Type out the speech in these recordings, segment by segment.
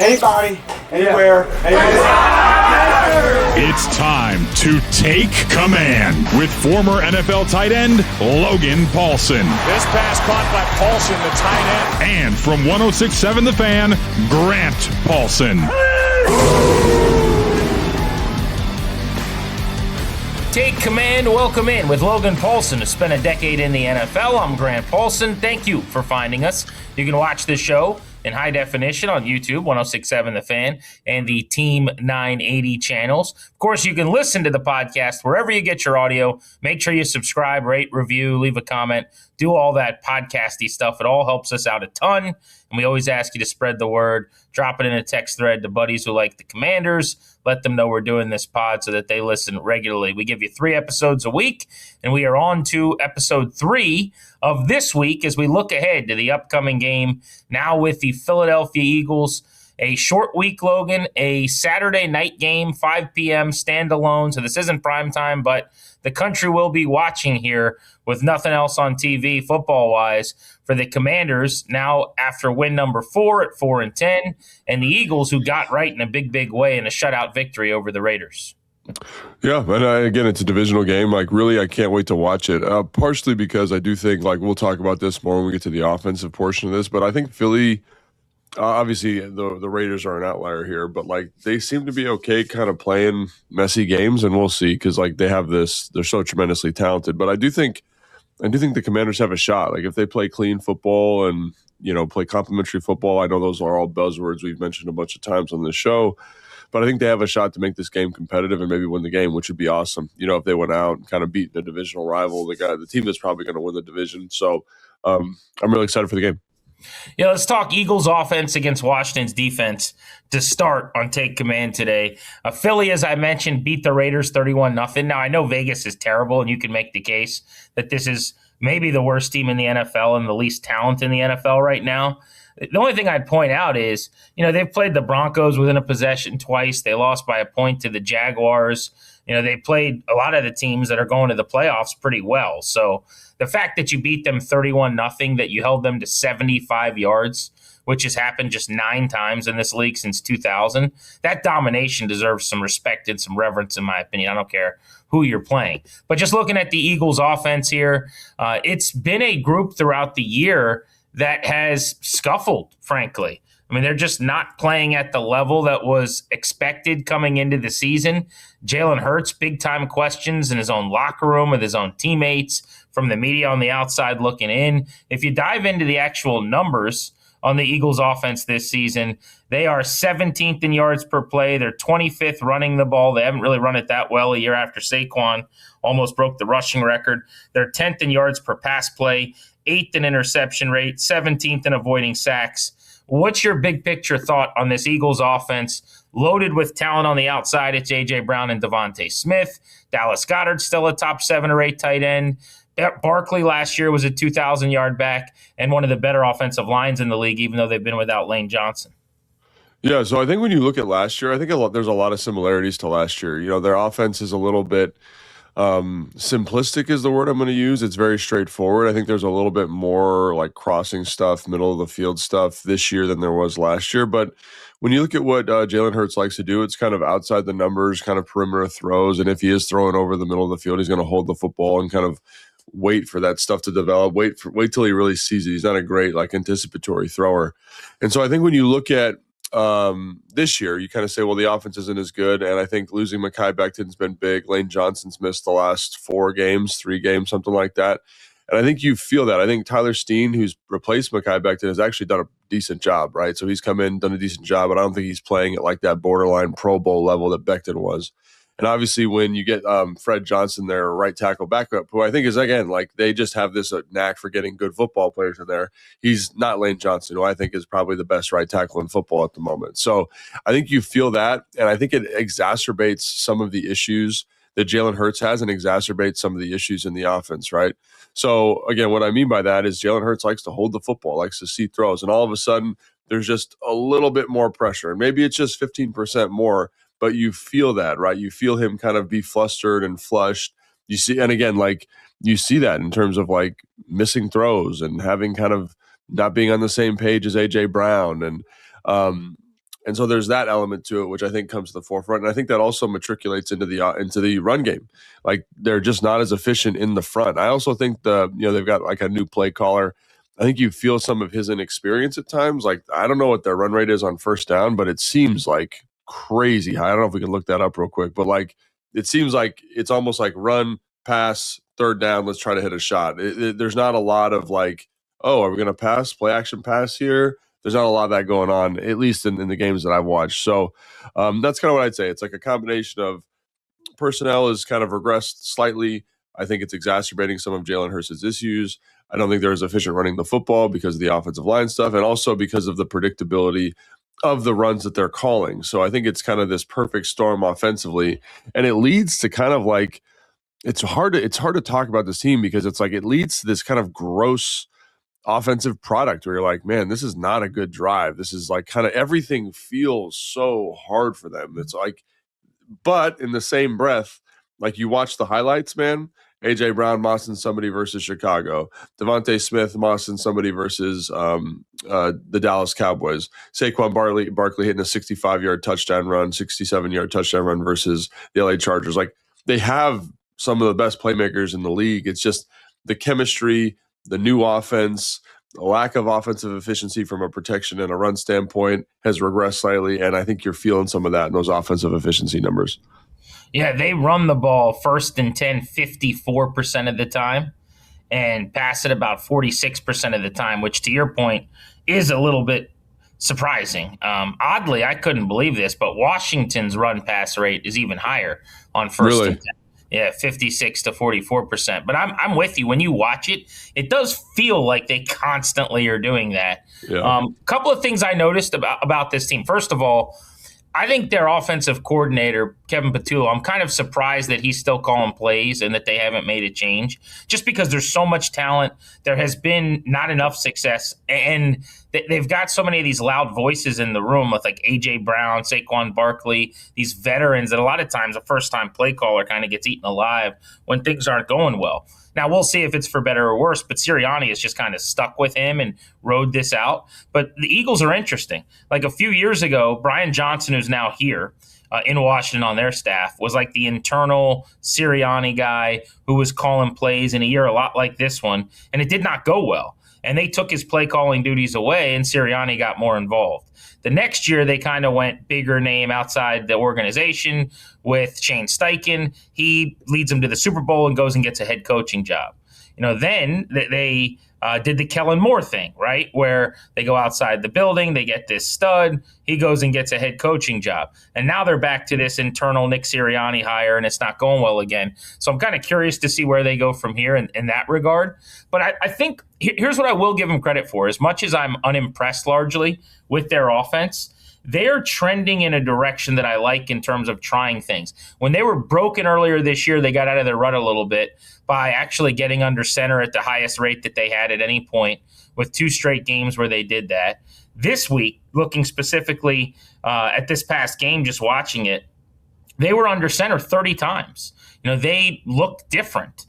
Anybody, anywhere, It's time to take command with former NFL tight end Logan Paulsen. This pass caught by Paulsen, the tight end. And from 106.7 The Fan, Grant Paulsen. Take command, welcome in with Logan Paulsen, who spent a decade in the NFL. I'm Grant Paulsen. Thank you for finding us. You can watch this show in high definition on YouTube, 106.7 The Fan, and the Team 980 channels. Of course, you can listen to the podcast wherever you get your audio. Make sure you subscribe, rate, review, leave a comment, do all that podcasty stuff. It all helps us out a ton, and we always ask you to spread the word. Drop it in a text thread to buddies who like the Commanders. Let them know we're doing this pod so that they listen regularly. We give you 3 episodes a week, and we are on to episode 3 of this week as we look ahead to the upcoming game now with the Philadelphia Eagles. A short week, Logan, a Saturday night game, 5 p.m. standalone. So this isn't prime time, but the country will be watching here with nothing else on TV football-wise for the Commanders now after win number 4 at 4-10, and the Eagles who got right in a big, big way in a shutout victory over the Raiders. Yeah, and again, it's a divisional game. Really, I can't wait to watch it, partially because I do think, we'll talk about this more when we get to the offensive portion of this, but I think Philly, obviously the Raiders are an outlier here, but they seem to be okay kind of playing messy games, and we'll see because they have this, they're so tremendously talented. But I do think the Commanders have a shot. If they play clean football and, play complementary football, I know those are all buzzwords we've mentioned a bunch of times on this show, but I think they have a shot to make this game competitive and maybe win the game, which would be awesome. If they went out and kind of beat the divisional rival, the team that's probably going to win the division. So I'm really excited for the game. Yeah, let's talk Eagles offense against Washington's defense to start on Take Command today. Philly, as I mentioned, beat the Raiders 31-0. Now, I know Vegas is terrible, and you can make the case that this is maybe the worst team in the NFL and the least talent in the NFL right now. The only thing I'd point out is, they've played the Broncos within a possession twice. They lost by a point to the Jaguars. They played a lot of the teams that are going to the playoffs pretty well. So the fact that you beat them 31-0, that you held them to 75 yards, which has happened just 9 times in this league since 2000, that domination deserves some respect and some reverence, in my opinion. I don't care who you're playing. But just looking at the Eagles offense here, it's been a group throughout the year that has scuffled, frankly. I mean, they're just not playing at the level that was expected coming into the season. Jalen Hurts, big-time questions in his own locker room with his own teammates, from the media on the outside looking in. If you dive into the actual numbers on the Eagles offense this season, they are 17th in yards per play. They're 25th running the ball. They haven't really run it that well a year after Saquon almost broke the rushing record. They're 10th in yards per pass play, 8th in interception rate, 17th in avoiding sacks. What's your big picture thought on this Eagles offense loaded with talent on the outside? It's A.J. Brown and Devontae Smith. Dallas Goedert's still a top 7 or 8 tight end. Barkley last year was a 2,000-yard back and one of the better offensive lines in the league, even though they've been without Lane Johnson. Yeah, so I think when you look at last year, I think there's a lot of similarities to last year. Their offense is a little bit simplistic is the word I'm going to use. It's very straightforward. I think there's a little bit more crossing stuff, middle of the field stuff this year than there was last year. But when you look at what Jalen Hurts likes to do, it's kind of outside the numbers, kind of perimeter throws. And if he is throwing over the middle of the field, he's going to hold the football and kind of wait for that stuff to develop. Wait till he really sees it. He's not a great anticipatory thrower. And so I think when you look at this year, you kind of say, well, the offense isn't as good. And I think losing Mekhi Becton's been big. Lane Johnson's missed the last 3 games, something like that. And I think you feel that. I think Tyler Steen, who's replaced Mekhi Becton, has actually done a decent job, right? So he's come in, done a decent job, but I don't think he's playing at that borderline Pro Bowl level that Becton was. And obviously when you get Fred Johnson, their right tackle backup, who I think is, again, they just have this knack for getting good football players in there. He's not Lane Johnson, who I think is probably the best right tackle in football at the moment. So I think you feel that, and I think it exacerbates some of the issues that Jalen Hurts has and exacerbates some of the issues in the offense, right? So, again, what I mean by that is Jalen Hurts likes to hold the football, likes to see throws, and all of a sudden there's just a little bit more pressure. And maybe it's just 15% more, but you feel that, right? You feel him kind of be flustered and flushed. You see, and again, you see that in terms of missing throws and having kind of not being on the same page as A.J. Brown. And And so there's that element to it, which I think comes to the forefront. And I think that also matriculates into the run game. Like they're just not as efficient in the front. I also think they've got like a new play caller. I think you feel some of his inexperience at times. Like I don't know what their run rate is on first down, but it seems like crazy high. I don't know if we can look that up real quick, but like it seems like it's almost like run, pass, third down, let's try to hit a shot. There's not a lot of like, oh, are we going to pass, play action pass here? There's not a lot of that going on, at least in the games that I've watched. So that's kind of what I'd say. It's like a combination of personnel has kind of regressed slightly. I think it's exacerbating some of Jalen Hurts' issues. I don't think they're as efficient running the football because of the offensive line stuff and also because of the predictability of the runs that they're calling. So I think it's kind of this perfect storm offensively. And it leads to kind of like, it's hard to talk about this team because it's like it leads to this kind of gross offensive product where you're like, man, this is not a good drive. This is like kind of everything feels so hard for them. It's like, but in the same breath, like you watch the highlights, man, AJ Brown mossing somebody versus Chicago, Devontae Smith mossing somebody versus the Dallas Cowboys, Saquon Barkley hitting a 65-yard touchdown run, 67-yard touchdown run versus the LA Chargers. Like they have some of the best playmakers in the league. It's just the chemistry, the new offense, the lack of offensive efficiency from a protection and a run standpoint has regressed slightly, and I think you're feeling some of that in those offensive efficiency numbers. Yeah, they run the ball first and 10 54% of the time and pass it about 46% of the time, which to your point is a little bit surprising. Oddly, I couldn't believe this, but Washington's run pass rate is even higher on first and 10. Yeah, 56 to 44%. But I'm with you. When you watch it, it does feel like they constantly are doing that. Yeah. Couple of things I noticed about this team. First of all, I think their offensive coordinator, Kevin Patullo, I'm kind of surprised that he's still calling plays and that they haven't made a change just because there's so much talent. There has been not enough success, and they've got so many of these loud voices in the room with like A.J. Brown, Saquon Barkley, these veterans that a lot of times a first-time play caller kind of gets eaten alive when things aren't going well. Now, we'll see if it's for better or worse, but Sirianni is just kind of stuck with him and rode this out. But the Eagles are interesting. Like a few years ago, Brian Johnson, who's now here in Washington on their staff, was like the internal Sirianni guy who was calling plays in a year a lot like this one, and it did not go well. And they took his play calling duties away, and Sirianni got more involved. The next year, they kind of went bigger name outside the organization with Shane Steichen. He leads them to the Super Bowl and goes and gets a head coaching job. Then they did the Kellen Moore thing, right, where they go outside the building, they get this stud, he goes and gets a head coaching job. And now they're back to this internal Nick Sirianni hire, and it's not going well again. So I'm kind of curious to see where they go from here in that regard. But I think here's what I will give them credit for. As much as I'm unimpressed largely with their offense, they're trending in a direction that I like in terms of trying things. When they were broken earlier this year, they got out of their rut a little bit by actually getting under center at the highest rate that they had at any point with 2 straight games where they did that. This week, looking specifically at this past game, just watching it, they were under center 30 times. They looked different.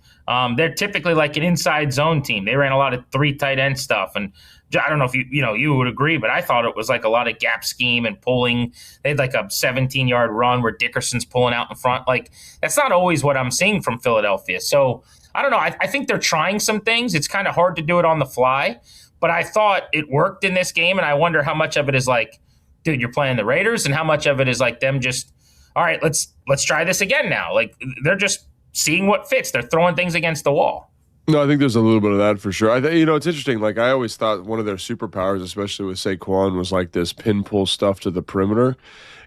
They're typically like an inside zone team. They ran a lot of 3 tight end stuff, and I don't know if you would agree, but I thought it was like a lot of gap scheme and pulling. They had like a 17-yard run where Dickerson's pulling out in front. Like that's not always what I'm seeing from Philadelphia. So I don't know. I think they're trying some things. It's kind of hard to do it on the fly, but I thought it worked in this game, and I wonder how much of it is like, dude, you're playing the Raiders, and how much of it is like them just, all right, let's try this again now. Like they're just seeing what fits. They're throwing things against the wall. No, I think there's a little bit of that for sure. I think it's interesting. Like I always thought one of their superpowers, especially with Saquon, was like this pin pull stuff to the perimeter,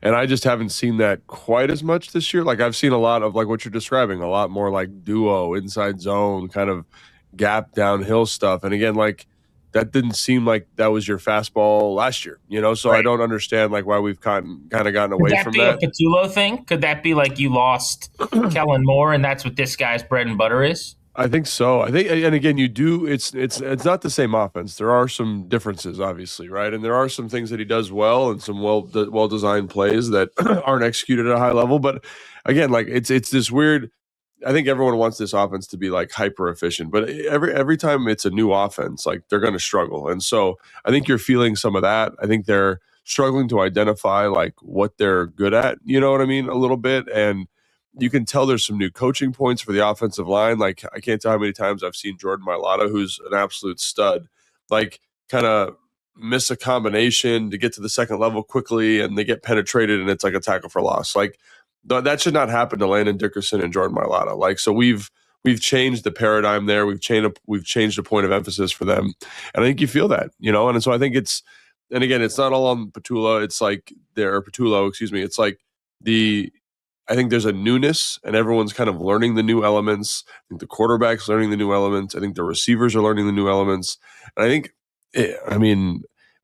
and I just haven't seen that quite as much this year. Like I've seen a lot of like what you're describing, a lot more like duo, inside zone, kind of gap downhill stuff. And again, like that didn't seem like that was your fastball last year. So right. I don't understand like why we've kind of gotten away from that. Could that be a Patullo thing? Could that be like you lost Kellen Moore, and that's what this guy's bread and butter is? I think so. I think, and again, you do. It's not the same offense. There are some differences, obviously, right? And there are some things that he does well, and some well designed plays that aren't executed at a high level. But again, like it's this weird. I think everyone wants this offense to be like hyper efficient, but every time it's a new offense, like they're going to struggle. And so I think you're feeling some of that. I think they're struggling to identify like what they're good at, you know what I mean, a little bit. And you can tell there's some new coaching points for the offensive line. Like, I can't tell how many times I've seen Jordan Mailata, who's an absolute stud, like kind of miss a combination to get to the second level quickly, and they get penetrated and it's like a tackle for loss. Like that should not happen to Landon Dickerson and Jordan Mailata. Like, so we've changed the paradigm there. We've changed the point of emphasis for them. And I think you feel that, you know, and so I think and again, it's not all on Petullo. It's like Petullo, excuse me. It's like I think there's a newness and everyone's kind of learning the new elements. I think the quarterback's learning the new elements. I think the receivers are learning the new elements. And I think,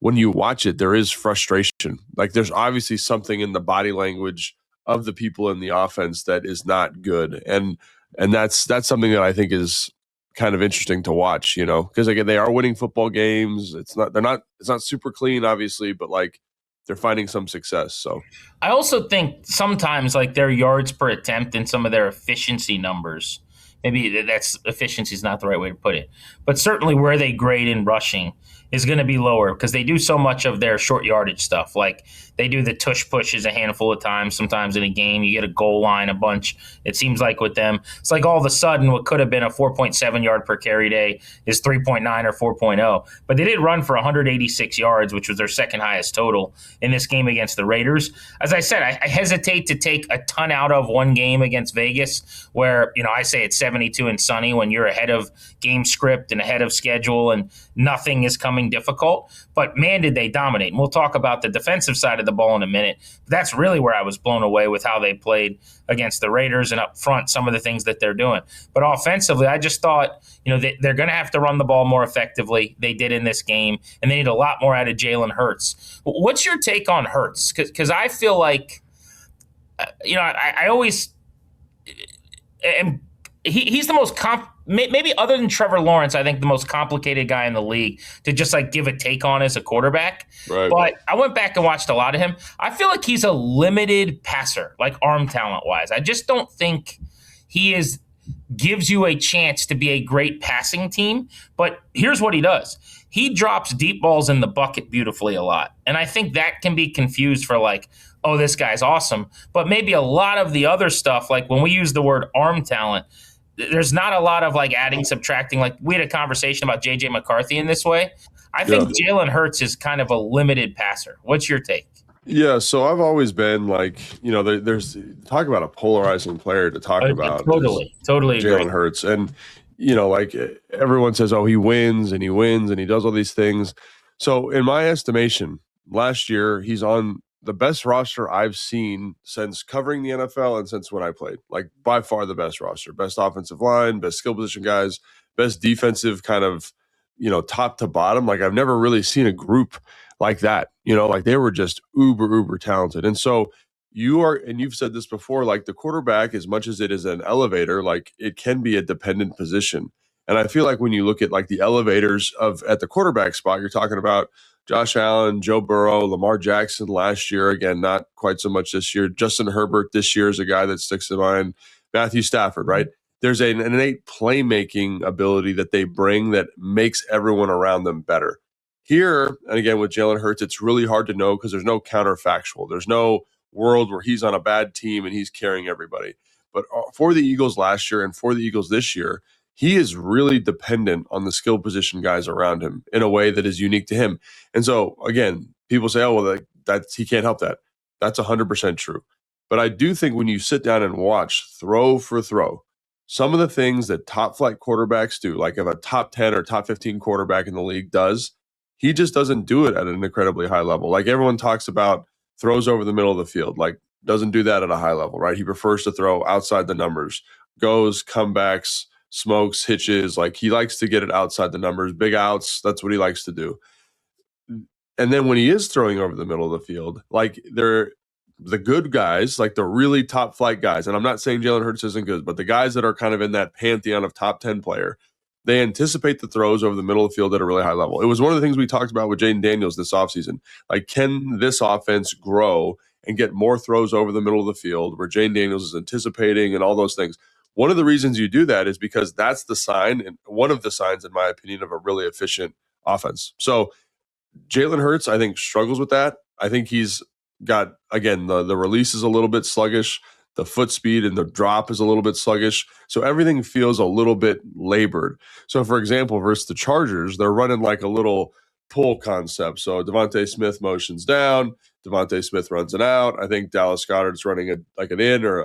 when you watch it, there is frustration. Like, there's obviously something in the body language of the people in the offense that is not good. And that's something that I think is kind of interesting to watch, you know, because again, they are winning football games. It's not super clean, obviously, but like, they're finding some success. So I also think sometimes like their yards per attempt and some of their efficiency numbers, maybe that's efficiency is not the right way to put it, but certainly where they grade in rushing is going to be lower because they do so much of their short yardage stuff. Like they do the tush pushes a handful of times. Sometimes in a game, you get a goal line a bunch. It seems like with them, it's like all of a sudden what could have been a 4.7 yard per carry day is 3.9 or 4.0. But they did run for 186 yards, which was their second highest total in this game against the Raiders. As I said, I hesitate to take a ton out of one game against Vegas where, you know, I say it's 72 and sunny when you're ahead of game script and ahead of schedule and nothing is coming difficult, but man, did they dominate. And we'll talk about the defensive side of the ball in a minute. But that's really where I was blown away with how they played against the Raiders and up front, some of the things that they're doing. But offensively, I just thought, you know, they're going to have to run the ball more effectively. They did in this game, and they need a lot more out of Jalen Hurts. What's your take on Hurts? Because I feel like, you know, I always am. He's the most maybe other than Trevor Lawrence, I think the most complicated guy in the league to just like give a take on as a quarterback. Right. But I went back and watched a lot of him. I feel like he's a limited passer, like arm talent wise. I just don't think he gives you a chance to be a great passing team. But here's what he does. He drops deep balls in the bucket beautifully a lot. And I think that can be confused for like, oh, this guy's awesome. But maybe a lot of the other stuff, like when we use the word arm talent, there's not a lot of like adding, subtracting. Like we had a conversation about J.J. McCarthy in this way. I think Jalen Hurts is kind of a limited passer. What's your take? Yeah, so I've always been like, you know, there's talk about a polarizing player to talk about. Totally Jalen Hurts. And, you know, like everyone says, oh, he wins and he does all these things. So in my estimation, last year, he's on the best roster I've seen since covering the NFL and since when I played. Like by far the best roster, best offensive line, best skill position guys, best defensive kind of, you know, top to bottom. Like I've never really seen a group like that, you know, like they were just uber talented. And so you've said this before, like the quarterback, as much as it is an elevator, like it can be a dependent position. And I feel like when you look at like the elevators at the quarterback spot, you're talking about Josh Allen, Joe Burrow, Lamar Jackson last year. Again, not quite so much this year. Justin Herbert this year is a guy that sticks in mind. Matthew Stafford, right? There's an innate playmaking ability that they bring that makes everyone around them better. Here, and again, with Jalen Hurts, it's really hard to know because there's no counterfactual. There's no world where he's on a bad team and he's carrying everybody. But for the Eagles last year and for the Eagles this year, he is really dependent on the skill position guys around him in a way that is unique to him. And so, again, people say, oh, well, he can't help that. That's 100% true. But I do think when you sit down and watch throw for throw, some of the things that top flight quarterbacks do, like if a top 10 or top 15 quarterback in the league does, he just doesn't do it at an incredibly high level. Like everyone talks about throws over the middle of the field, like doesn't do that at a high level, right? He prefers to throw outside the numbers, goes, comebacks, smokes, hitches. Like he likes to get it outside the numbers, big outs. That's what he likes to do. And then when he is throwing over the middle of the field, like they're the good guys, like the really top flight guys. And I'm not saying Jalen Hurts isn't good, but the guys that are kind of in that pantheon of top 10 player, they anticipate the throws over the middle of the field at a really high level. It was one of the things we talked about with Jaden Daniels this offseason. Like, can this offense grow and get more throws over the middle of the field where Jaden Daniels is anticipating and all those things? One of the reasons you do that is because that's the sign, and one of the signs, in my opinion, of a really efficient offense. So Jalen Hurts, I think, struggles with that. I think he's got, again, the release is a little bit sluggish. The foot speed and the drop is a little bit sluggish. So everything feels a little bit labored. So, for example, versus the Chargers, they're running like a little pull concept. So Devontae Smith motions down. Devontae Smith runs it out. I think Dallas Goedert's running an in or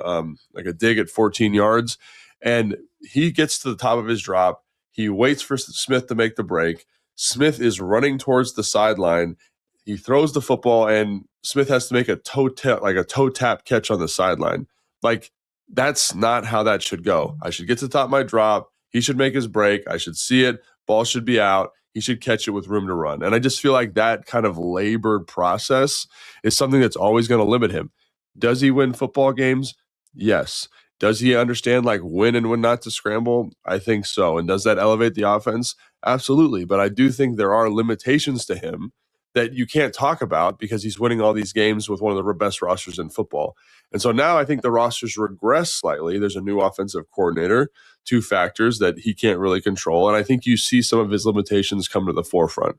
like a dig at 14 yards. And he gets to the top of his drop. He waits for Smith to make the break. Smith is running towards the sideline. He throws the football, and Smith has to make a toe tap catch on the sideline. Like, that's not how that should go. I should get to the top of my drop. He should make his break. I should see it. Ball should be out. He should catch it with room to run. And I just feel like that kind of labored process is something that's always going to limit him. Does he win football games? Yes. Does he understand like when and when not to scramble? I think so. And does that elevate the offense? Absolutely. But I do think there are limitations to him that you can't talk about because he's winning all these games with one of the best rosters in football. And so now I think the rosters regress slightly. There's a new offensive coordinator, two factors that he can't really control. And I think you see some of his limitations come to the forefront.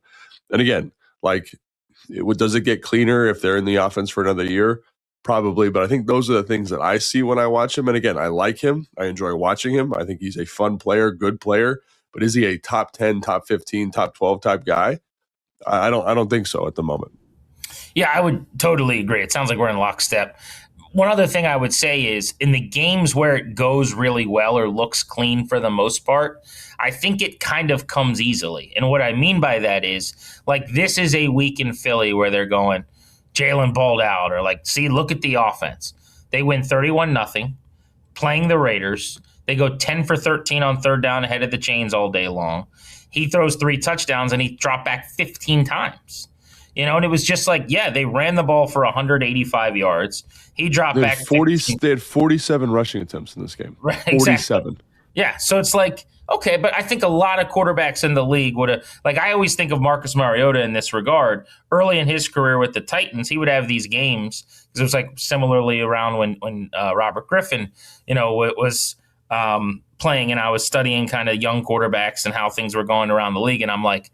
And again, like, does it get cleaner if they're in the offense for another year? Probably. But I think those are the things that I see when I watch him. And again, I like him. I enjoy watching him. I think he's a fun player, good player. But is he a top 10, top 15, top 12 type guy? I don't think so at the moment. Yeah, I would totally agree. It sounds like we're in lockstep. One other thing I would say is in the games where it goes really well or looks clean for the most part, I think it kind of comes easily. And what I mean by that is, like, this is a week in Philly where they're going, Jalen balled out, or like, see, look at the offense. They win 31-0, playing the Raiders. They go 10 for 13 on third down ahead of the chains all day long. He throws 3 touchdowns and he dropped back 15 times. And it was just like, yeah, they ran the ball for 185 yards. He dropped back 40. They had 47 rushing attempts in this game. Right, 47. Exactly. Yeah, so it's like, okay, but I think a lot of quarterbacks in the league would have, like, I always think of Marcus Mariota in this regard. Early in his career with the Titans, he would have these games, because it was like similarly around when Robert Griffin, was playing, and I was studying kind of young quarterbacks and how things were going around the league, and I'm like,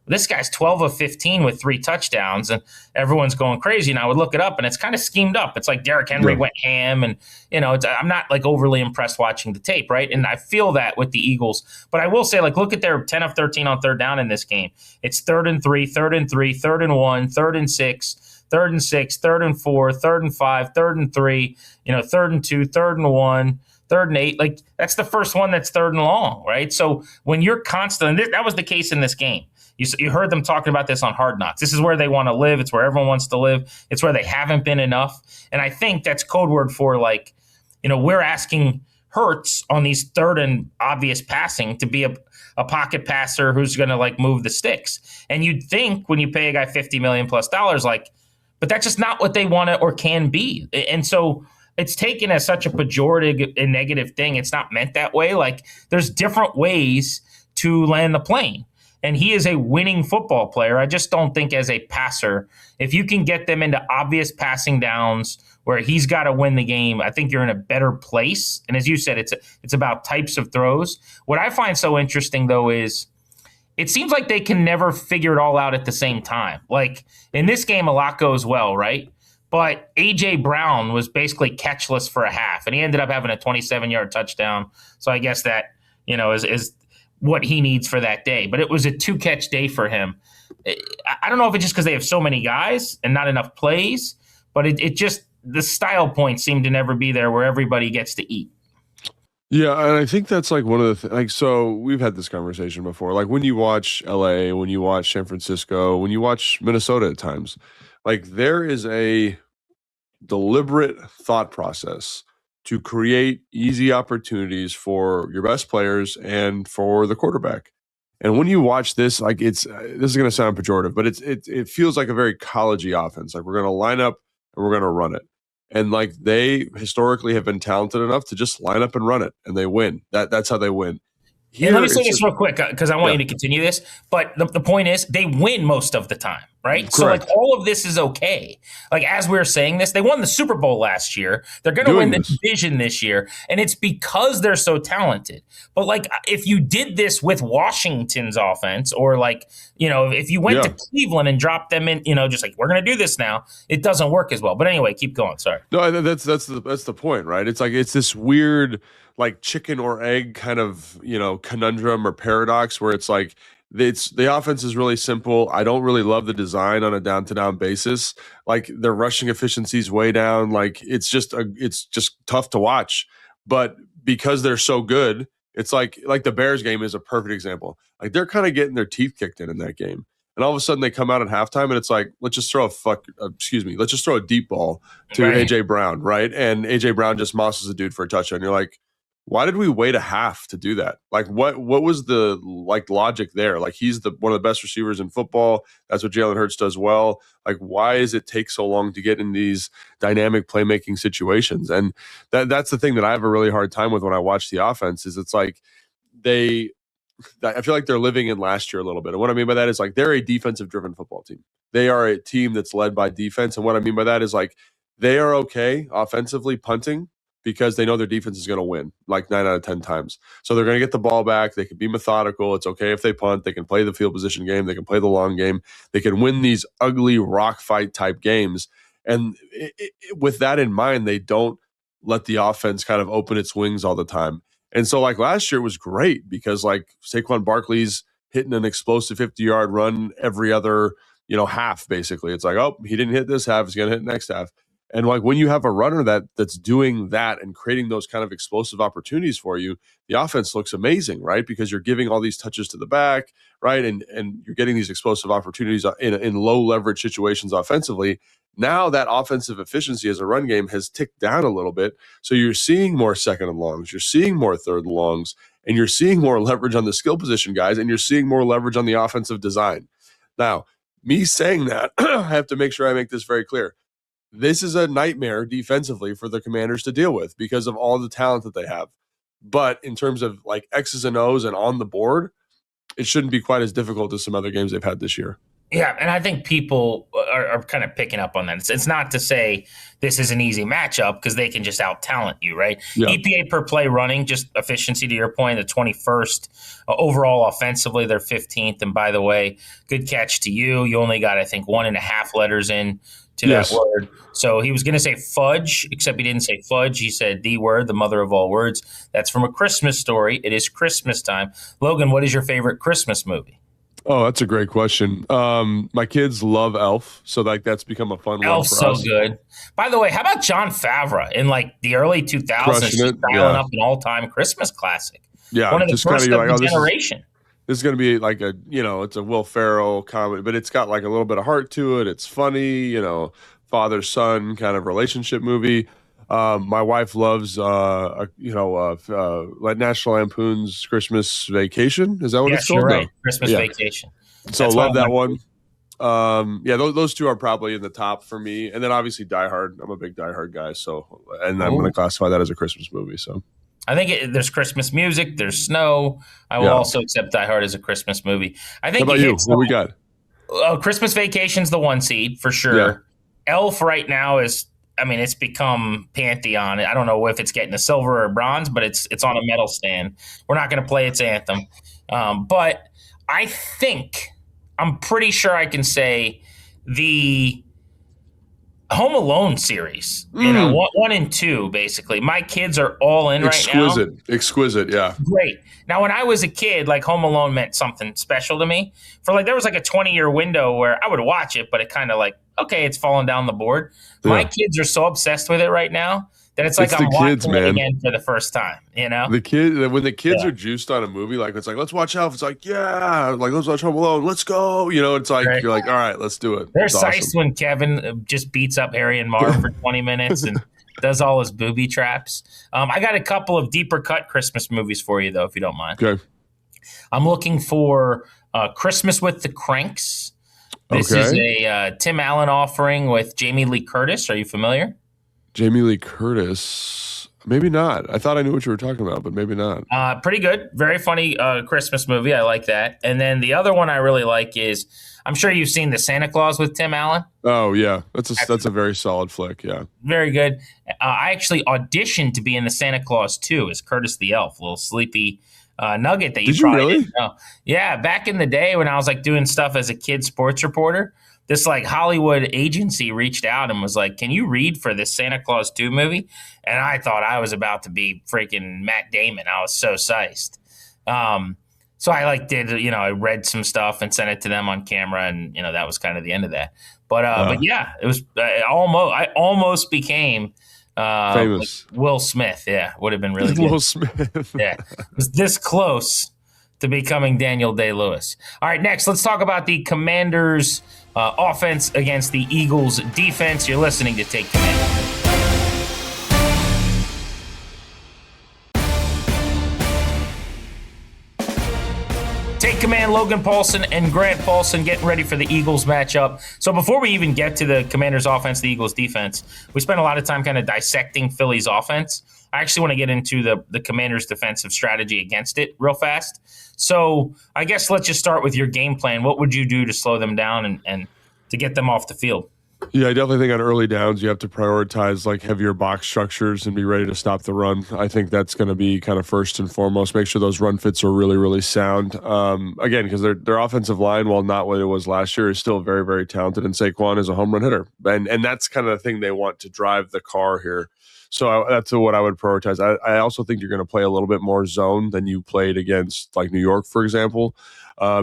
this guy's 12 of 15 with 3 touchdowns, and everyone's going crazy. And I would look it up, and it's kind of schemed up. It's like Derrick Henry went ham, and I'm not like overly impressed watching the tape, right? And I feel that with the Eagles, but I will say, like, look at their 10 of 13 on third down in this game. It's 3rd and 3, 3rd and 3, 3rd and 1, 3rd and 6, 3rd and 6, 3rd and 4, 3rd and 5, 3rd and 3, 3rd and 2, 3rd and 1. 3rd and 8, like, that's the first one that's 3rd and long, right? So when you're constant, and that was the case in this game. You heard them talking about this on Hard Knocks. This is where they want to live. It's where everyone wants to live. It's where they haven't been enough. And I think that's code word for, like, we're asking Hurts on these 3rd and obvious passing to be a pocket passer who's going to, like, move the sticks. And you'd think when you pay a guy $50 million plus, like, but that's just not what they want to or can be. And so it's taken as such a pejorative and negative thing. It's not meant that way. Like, there's different ways to land the plane. And he is a winning football player. I just don't think as a passer, if you can get them into obvious passing downs where he's got to win the game, I think you're in a better place. And as you said, it's about types of throws. What I find so interesting, though, is it seems like they can never figure it all out at the same time. Like, in this game, a lot goes well, right? But A.J. Brown was basically catchless for a half, and he ended up having a 27-yard touchdown. So I guess that, is what he needs for that day. But it was a 2-catch day for him. I don't know if it's just because they have so many guys and not enough plays, but it just, the style points seem to never be there where everybody gets to eat. Yeah, and I think that's like one of the so we've had this conversation before. Like, when you watch LA, when you watch San Francisco, when you watch Minnesota at times, like, there is a deliberate thought process to create easy opportunities for your best players and for the quarterback. And when you watch this, like, this is going to sound pejorative, but it feels like a very collegey offense. Like, we're going to line up and we're going to run it. And, like, they historically have been talented enough to just line up and run it, and they win. That's how they win. And let me say this real quick because I want you to continue this. But the point is, they win most of the time, right? Correct. So, like, all of this is okay. Like, as we were saying this, they won the Super Bowl last year. They're going to win the division this year. And it's because they're so talented. But, like, if you did this with Washington's offense or, like, you know, if you went to Cleveland and dropped them in, you know, just like, we're going to do this now, it doesn't work as well. But anyway, keep going. Sorry. No, that's the point, right? It's like it's this weird, like, chicken or egg kind of, you know, conundrum or paradox where it's like the offense is really simple. I don't really love the design on a down-to-down basis. Like, their rushing efficiency is way down. Like, it's just tough to watch. But because they're so good, it's like the Bears game is a perfect example. Like, they're kind of getting their teeth kicked in that game. And all of a sudden they come out at halftime and it's like, let's just throw a deep ball to AJ Brown, right? And AJ Brown just mosses the dude for a touchdown. You're like, why did we wait a half to do that? Like, what was the logic there? Like, he's one of the best receivers in football. That's what Jalen Hurts does well. Like, why does it take so long to get in these dynamic playmaking situations? And that's the thing that I have a really hard time with when I watch the offense is it's like I feel like they're living in last year a little bit. And what I mean by that is, like, they're a defensive-driven football team. They are a team that's led by defense. And what I mean by that is, like, they are okay offensively punting because they know their defense is going to win, like 9 out of 10 times. So they're going to get the ball back. They can be methodical. It's okay if they punt. They can play the field position game. They can play the long game. They can win these ugly rock fight type games. And with that in mind, they don't let the offense kind of open its wings all the time. And so, like, last year was great because, like, Saquon Barkley's hitting an explosive 50-yard run every other, you know, half, basically. It's like, oh, he didn't hit this half. He's going to hit next half. And, like, when you have a runner that's doing that and creating those kind of explosive opportunities for you, the offense looks amazing, right? Because you're giving all these touches to the back, right? And you're getting these explosive opportunities in low leverage situations offensively. Now that offensive efficiency as a run game has ticked down a little bit. So you're seeing more second and longs, you're seeing more third and longs, and you're seeing more leverage on the skill position guys, and you're seeing more leverage on the offensive design. Now, me saying that, I have to make sure I make this very clear. This is a nightmare defensively for the Commanders to deal with because of all the talent that they have. But in terms of, like, X's and O's and on the board, it shouldn't be quite as difficult as some other games they've had this year. Yeah, and I think people are kind of picking up on that. It's not to say this is an easy matchup because they can just out-talent you, right? Yeah. EPA per play running, just efficiency to your point, the 21st. Overall offensively, they're 15th. And by the way, good catch to you. You only got, I think, 1.5 letters in to that word. So he was going to say fudge, except he didn't say fudge. He said the word, the mother of all words. That's from A Christmas Story. It is Christmas time. Logan, what is your favorite Christmas movie? Oh, that's a great question. My kids love Elf, so that's become a fun Elf's one for us. So good. By the way, how about Jon Favreau in, like, the early 2000s, dialing up an all-time Christmas classic? Yeah, one of the first of the generation. This is going to be like it's a Will Ferrell comedy, but it's got, like, a little bit of heart to it. It's funny, you know, father-son kind of relationship movie. My wife loves, National Lampoon's Christmas Vacation. Is that what it's called? You're right. No. Christmas Vacation. So I love that one. Those two are probably in the top for me. And then obviously Die Hard. I'm a big Die Hard guy. So, and I'm going to classify that as a Christmas movie. So I think there's Christmas music. There's snow. I will also accept Die Hard as a Christmas movie. I think. How about you? What we got? Christmas Vacation's the 1 seed for sure. Yeah. Elf right now is. I mean, it's become pantheon. I don't know if it's getting a silver or bronze, but it's on a medal stand. We're not going to play its anthem. But I'm pretty sure I can say the Home Alone series, 1 and 2, basically. My kids are all in right now. Exquisite, yeah. Great. Now, when I was a kid, like, Home Alone meant something special to me. There was like a 20-year window where I would watch it, but it kind of like, okay, it's falling down the board. Yeah. My kids are so obsessed with it right now that it's like I'm watching it again for the first time, you know? When the kids are juiced on a movie, like, it's like, let's watch Elf. It's like, yeah, like, let's watch Home Alone. Let's go. You know, it's like, You're like, all right, let's do it. They're psyched when Kevin just beats up Harry and Marv for 20 minutes and does all his booby traps. I got a couple of deeper cut Christmas movies for you, though, if you don't mind. Okay. I'm looking for Christmas with the Cranks. This is a Tim Allen offering with Jamie Lee Curtis. Are you familiar? Jamie Lee Curtis. Maybe not. I thought I knew what you were talking about, but maybe not. Pretty good. Very funny Christmas movie. I like that. And then the other one I really like is, I'm sure you've seen The Santa Claus with Tim Allen. Oh yeah, that's a very solid flick. Yeah. Very good. I actually auditioned to be in The Santa Claus 2 as Curtis the Elf, a little sleepy nugget that you Did you probably really? didn't know. Yeah, back in the day when I was like doing stuff as a kid sports reporter, this like Hollywood agency reached out and was like, "Can you read for this Santa Claus 2 movie?" And I thought I was about to be freaking Matt Damon. I was so psyched. So I like did, I read some stuff and sent it to them on camera, and that was kind of the end of that. But yeah, it was almost. I almost became Famous. like Will Smith. Yeah, would have been really good. Will Smith. Yeah, it was this close to becoming Daniel Day-Lewis. All right, next, let's talk about the Commanders' offense against the Eagles' defense. You're listening to Take Command. Take Command, Logan Paulsen and Grant Paulsen getting ready for the Eagles matchup. So before we even get to the Commanders' offense, the Eagles' defense, we spent a lot of time kind of dissecting Philly's offense. I actually want to get into the Commanders' defensive strategy against it real fast. So I guess let's just start with your game plan. What would you do to slow them down and to get them off the field? Yeah, I definitely think on early downs you have to prioritize like heavier box structures and be ready to stop the run. I think that's going to be kind of first and foremost. Make sure those run fits are really, really sound. Again, because their offensive line, while not what it was last year, is still very, very talented. And Saquon is a home run hitter, and that's kind of the thing they want to drive the car here. So that's what I would prioritize. I also think you're going to play a little bit more zone than you played against like New York, for example,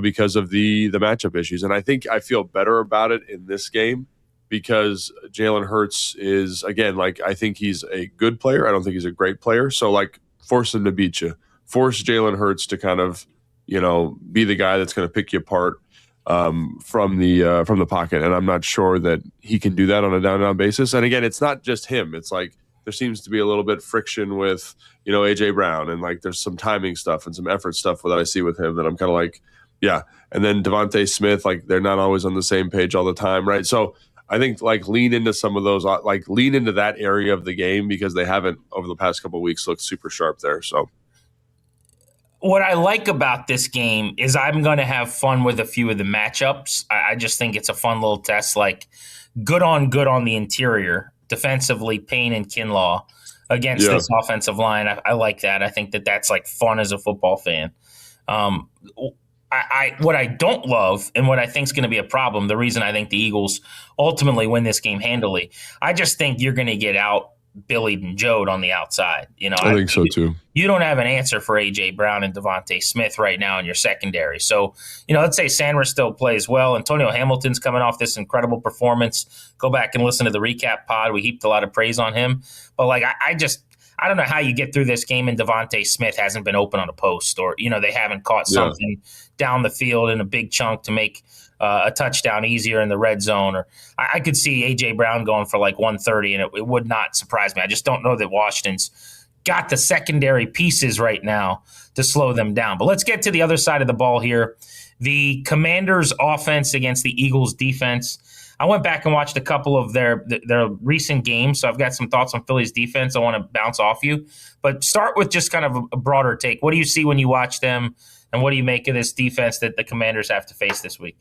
because of the matchup issues. And I think I feel better about it in this game, because Jalen Hurts is, again, like, I think he's a good player. I don't think he's a great player. So, like, force him to beat you. Force Jalen Hurts to kind of, be the guy that's going to pick you apart from the pocket. And I'm not sure that he can do that on a down-to-down basis. And, again, it's not just him. It's like there seems to be a little bit friction with, A.J. Brown. And, like, there's some timing stuff and some effort stuff that I see with him that I'm kind of like, yeah. And then Devontae Smith, like, they're not always on the same page all the time, right? So I think like lean into some of those, like lean into that area of the game, because they haven't over the past couple of weeks looked super sharp there. So what I like about this game is I'm going to have fun with a few of the matchups. I just think it's a fun little test, like good on the interior. Defensively, Payne and Kinlaw against this offensive line. I like that. I think that's like fun as a football fan. What I don't love and what I think is going to be a problem, the reason I think the Eagles ultimately win this game handily, I just think you're going to get out Billied and Joed on the outside. I think so too. You don't have an answer for A.J. Brown and Devontae Smith right now in your secondary. So, let's say Sanders still plays well. Antonio Hamilton's coming off this incredible performance. Go back and listen to the recap pod. We heaped a lot of praise on him. But, like, I don't know how you get through this game and Devontae Smith hasn't been open on a post, or, they haven't caught something down the field in a big chunk to make a touchdown easier in the red zone. Or I could see A.J. Brown going for like 130, and it would not surprise me. I just don't know that Washington's got the secondary pieces right now to slow them down. But let's get to the other side of the ball here. The Commanders' offense against the Eagles' defense. I went back and watched a couple of their recent games, so I've got some thoughts on Philly's defense I want to bounce off you. But start with just kind of a broader take. What do you see when you watch them, and what do you make of this defense that the Commanders have to face this week?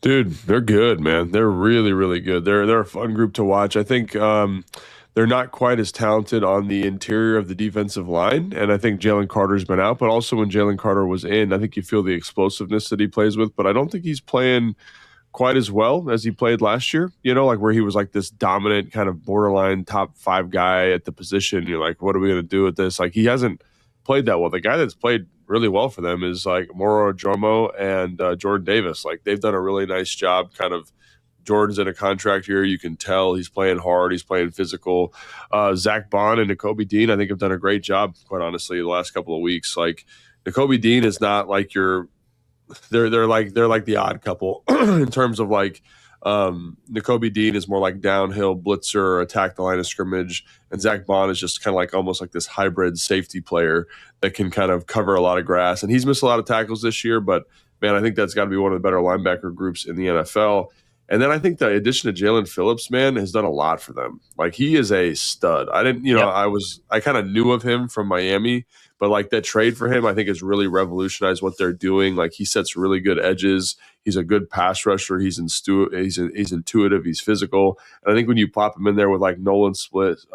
Dude, they're good, man. They're really, really good. They're a fun group to watch. I think they're not quite as talented on the interior of the defensive line, and I think Jalen Carter's been out. But also when Jalen Carter was in, I think you feel the explosiveness that he plays with. But I don't think he's playing quite as well as he played last year, like where he was like this dominant kind of borderline top 5 guy at the position. You're like, what are we going to do with this? Like, he hasn't played that well. The guy that's played really well for them is like Moro Jomo and Jordan Davis. Like, they've done a really nice job. Kind of Jordan's in a contract year. You can tell he's playing hard. He's playing physical. Zach Bond and Nakobe Dean, I think, have done a great job, quite honestly, the last couple of weeks. Like, Nakobe Dean is not like they're like the odd couple in terms of like Nakobe Dean is more like downhill blitzer, attack the line of scrimmage, and Zach Bond is just kind of like almost like this hybrid safety player that can kind of cover a lot of grass. And he's missed a lot of tackles this year, but man, I think that's got to be one of the better linebacker groups in the NFL. And then I think the addition of Jalen Phillips, man, has done a lot for them. Like, he is a stud. I didn't, I kind of knew of him from Miami, but like that trade for him, I think has really revolutionized what they're doing. Like, he sets really good edges. He's a good pass rusher. He's intuitive. He's physical. And I think when you pop him in there with like Nolan Smith,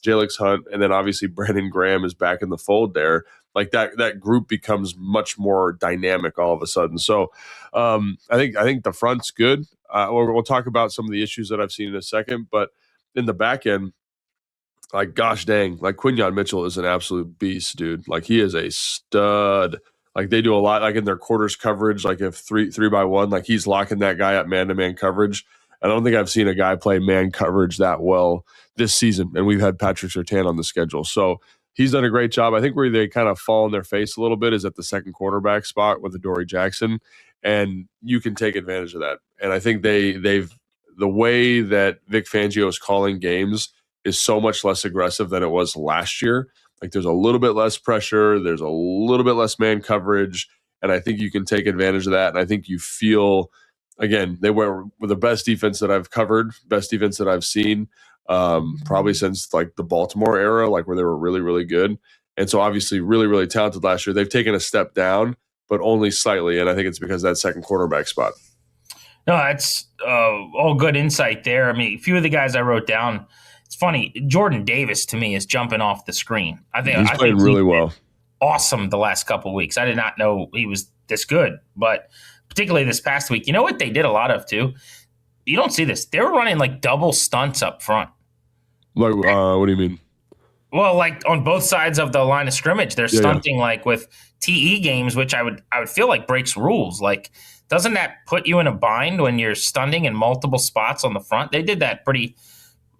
Jalix Hunt, and then obviously Brandon Graham is back in the fold there. Like that group becomes much more dynamic all of a sudden. So I think the front's good. We'll talk about some of the issues that I've seen in a second, but in the back end, like, gosh dang, like Quinyon Mitchell is an absolute beast, dude. Like, he is a stud. Like, they do a lot, like in their quarters coverage, like if three by one, like he's locking that guy up man-to-man coverage. I don't think I've seen a guy play man coverage that well this season, and we've had Patrick Surtain on the schedule. So he's done a great job. I think where they kind of fall on their face a little bit is at the second quarterback spot with Adoree Jackson, and you can take advantage of that. And I think the way that Vic Fangio is calling games is so much less aggressive than it was last year. Like, there's a little bit less pressure, there's a little bit less man coverage, and I think you can take advantage of that. And I think you feel, again, they were the best defense that I've covered, best defense that I've seen, probably since like the Baltimore era, like where they were really, really good. And so obviously really, really talented last year. They've taken a step down, but only slightly. And I think it's because of that second quarterback spot. No, that's all good insight there. I mean, a few of the guys I wrote down, it's funny. Jordan Davis to me is jumping off the screen. I think he's playing really well. Awesome the last couple of weeks. I did not know he was this good, but particularly this past week. You know what they did a lot of too? You don't see this. They were running like double stunts up front. Like, what do you mean? Well, like on both sides of the line of scrimmage, they're stunting like with TE games, which I would feel like breaks rules. Like, doesn't that put you in a bind when you're stunting in multiple spots on the front? They did that pretty,